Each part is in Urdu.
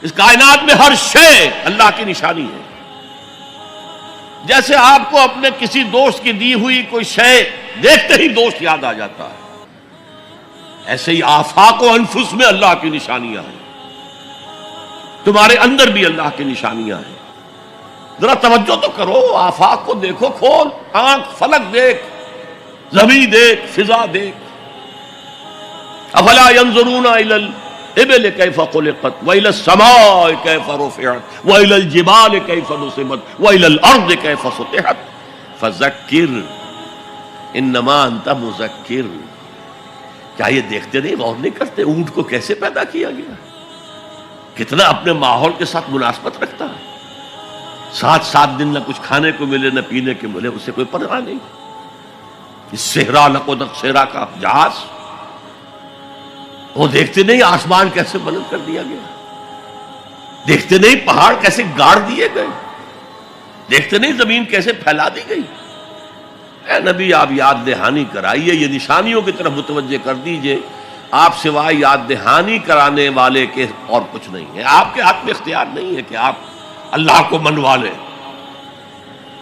اس کائنات میں ہر شے اللہ کی نشانی ہے. جیسے آپ کو اپنے کسی دوست کی دی ہوئی کوئی شے دیکھتے ہی دوست یاد آ جاتا ہے، ایسے ہی آفاق و انفس میں اللہ کی نشانیاں ہیں. تمہارے اندر بھی اللہ کی نشانیاں ہیں. ذرا توجہ تو کرو، آفاق کو دیکھو، کھول آنکھ، فلک دیکھ، زمین دیکھ، فضا دیکھ. افلا ينظرون الى الابل كيف خلقت والى السماء كيف رفعت والى الجبال كيف نصبت والى الارض كيف سطحت فذكر انما انت مذکر. کیا یہ دیکھتے نہیں، غور نہیں کرتے اونٹ کو کیسے پیدا کیا گیا، کتنا اپنے ماحول کے ساتھ مناسبت رکھتا ہے. 7 دن نہ کچھ کھانے کو ملے نہ پینے کو ملے، اسے کوئی پرواہ نہیں. اس صحرا لقدق صحرا کا جہاز، وہ دیکھتے نہیں آسمان کیسے بلند کر دیا گیا، دیکھتے نہیں پہاڑ کیسے گاڑ دیے گئے، دیکھتے نہیں زمین کیسے پھیلا دی گئی. اے نبی آپ یاد دہانی کرائیے، یہ نشانیوں کی طرف متوجہ کر دیجئے. آپ سوائے یاد دہانی کرانے والے کے اور کچھ نہیں ہے. آپ کے ہاتھ میں اختیار نہیں ہے کہ آپ اللہ کو منوا لیں.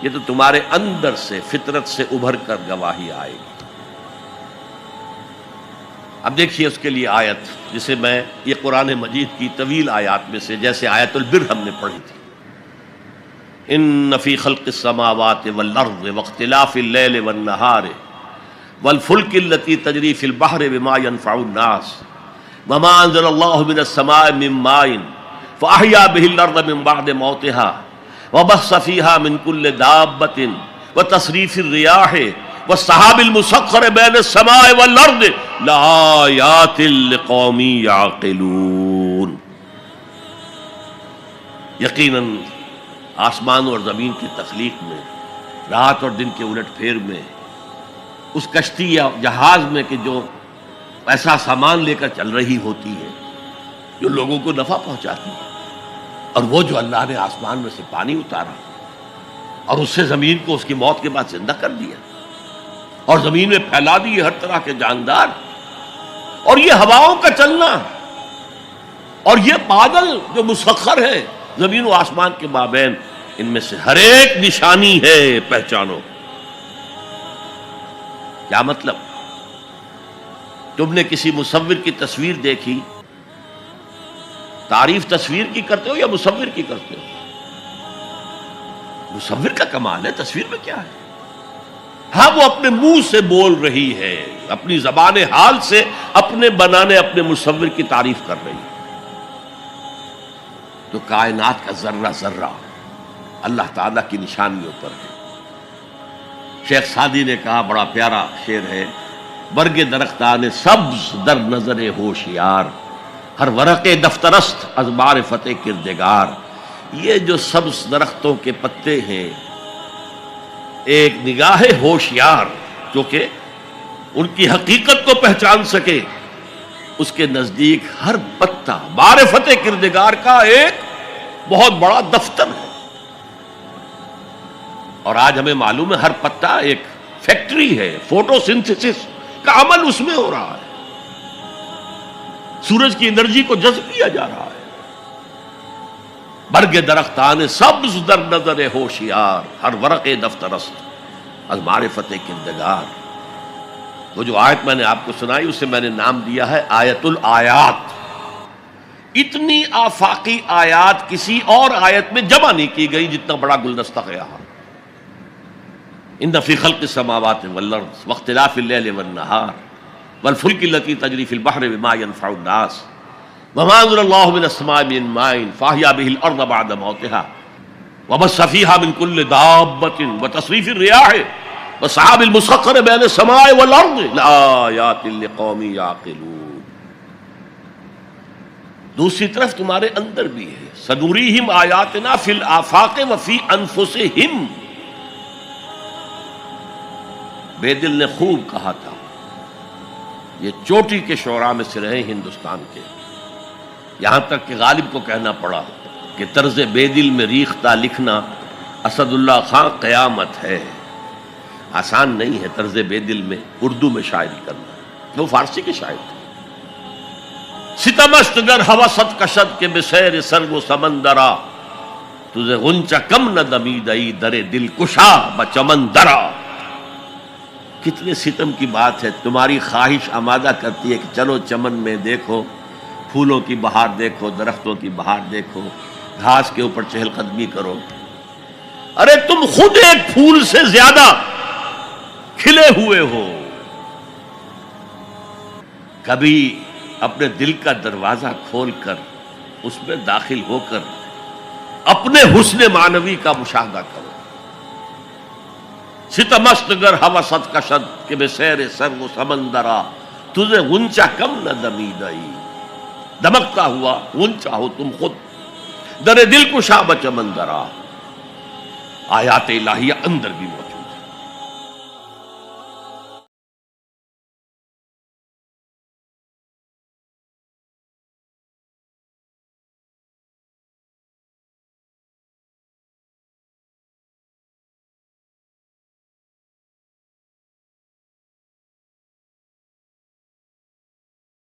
یہ تو تمہارے اندر سے فطرت سے ابھر کر گواہی آئے گی. اب دیکھیے اس کے لیے آیت، جسے میں یہ قرآن مجید کی طویل آیات میں سے جیسے آیت البر ہم نے پڑھی تھی، ان فی خلق السماوات والارض واختلاف اللیل والنہار والفلک التي تجری فی البحر بما ينفع الناس وما انزل اللہ من السماء من ماء فاحیا به الارض من بعد موتها وبث فیہا من کل دابۃ وتصریف الریاح والسحاب المسخر بین السماء والارض لآیات لقوم یعقلون. یقیناً آسمان اور زمین کی تخلیق میں، رات اور دن کے الٹ پھیر میں، اس کشتی یا جہاز میں کہ جو ایسا سامان لے کر چل رہی ہوتی ہے جو لوگوں کو نفع پہنچاتی ہے، اور وہ جو اللہ نے آسمان میں سے پانی اتارا اور اس سے زمین کو اس کی موت کے بعد زندہ کر دیا اور زمین میں پھیلا دیے ہر طرح کے جاندار، اور یہ ہواؤں کا چلنا اور یہ بادل جو مسخر ہے زمین و آسمان کے مابین، ان میں سے ہر ایک نشانی ہے، پہچانو. کیا مطلب؟ تم نے کسی مصور کی تصویر دیکھی، تعریف تصویر کی کرتے ہو یا مصور کی کرتے ہو؟ مصور کا کمال ہے، تصویر میں کیا ہے؟ ہاں وہ اپنے منہ سے بول رہی ہے، اپنی زبان حال سے اپنے بنانے اپنے مصور کی تعریف کر رہی ہے. تو کائنات کا ذرہ ذرہ اللہ تعالیٰ کی نشانیوں پر ہے. شیخ سعدی نے کہا، بڑا پیارا شعر ہے، برگ درختان سبز در نظر ہوشیار ہر ورق دفترست از معرفت کردگار. یہ جو سبز درختوں کے پتے ہیں، ایک نگاہ ہوشیار جو کہ ان کی حقیقت کو پہچان سکے، اس کے نزدیک ہر پتا معرفت کردگار کا ایک بہت بڑا دفتر ہے. اور آج ہمیں معلوم ہے ہر پتا ایک فیکٹری ہے، فوٹو سنتھسس کا عمل اس میں ہو رہا ہے، سورج کی انرجی کو جذب کیا جا رہا ہے. برگ درختان سبز در نظر ہوشیار ہر ورق دفترست از معرفت کردگار. وہ جو آیت میں نے آپ کو سنائی اسے میں نے نام دیا ہے آیت الآیات. اتنی آفاقی آیات کسی اور آیت میں جمع نہیں کی گئی جتنا بڑا گلدستہ ہے یہاں. ان فی خلق السماوات والارض واختلاف اللیل والنہار والفلک التی تجری فی البحر بما ينفع الناس وما انزل اللہ من السماء من ماء فاحیا به الارض بعد موتها وبث فیہا من کل دابۃ وتصریف الریاح والسحاب المسخر بین السماء والارض لآیات لقوم یعقلون. دوسری طرف تمہارے اندر بھی ہے، سنوریہم آیاتنا فی الآفاق وفی انفسہم. بے دل نے خوب کہا تھا، یہ چوٹی کے شعراء میں سے رہے ہندوستان کے، یہاں تک کہ غالب کو کہنا پڑا کہ طرز بے دل میں ریختہ لکھنا اسد اللہ خان قیامت ہے. آسان نہیں ہے طرز بے دل میں اردو میں شاعری کرنا. وہ فارسی کے شاعر تھے. ستمست گر ہوست کشد کے بسیر سرگ و سمندرا، تجھے غنچہ کم نہ دمیدئی در دل کشا بچمندرا۔ کتنے ستم کی بات ہے، تمہاری خواہش آمادہ کرتی ہے کہ چلو چمن میں دیکھو، پھولوں کی بہار دیکھو، درختوں کی بہار دیکھو، گھاس کے اوپر چہل قدمی کرو۔ ارے تم خود ایک پھول سے زیادہ کھلے ہوئے ہو۔ کبھی اپنے دل کا دروازہ کھول کر اس میں داخل ہو کر اپنے حسن معنوی کا مشاہدہ کرو۔ ستمست گر ہوست کشد کہ بسیر سرگ و سمندرا، تجھے غنچہ کم نہ دمیدئی، دمکتا ہوا غنچہ ہو تم خود، در دل کشا بچمندرا۔ آیات الہیہ اندر بھی موجود۔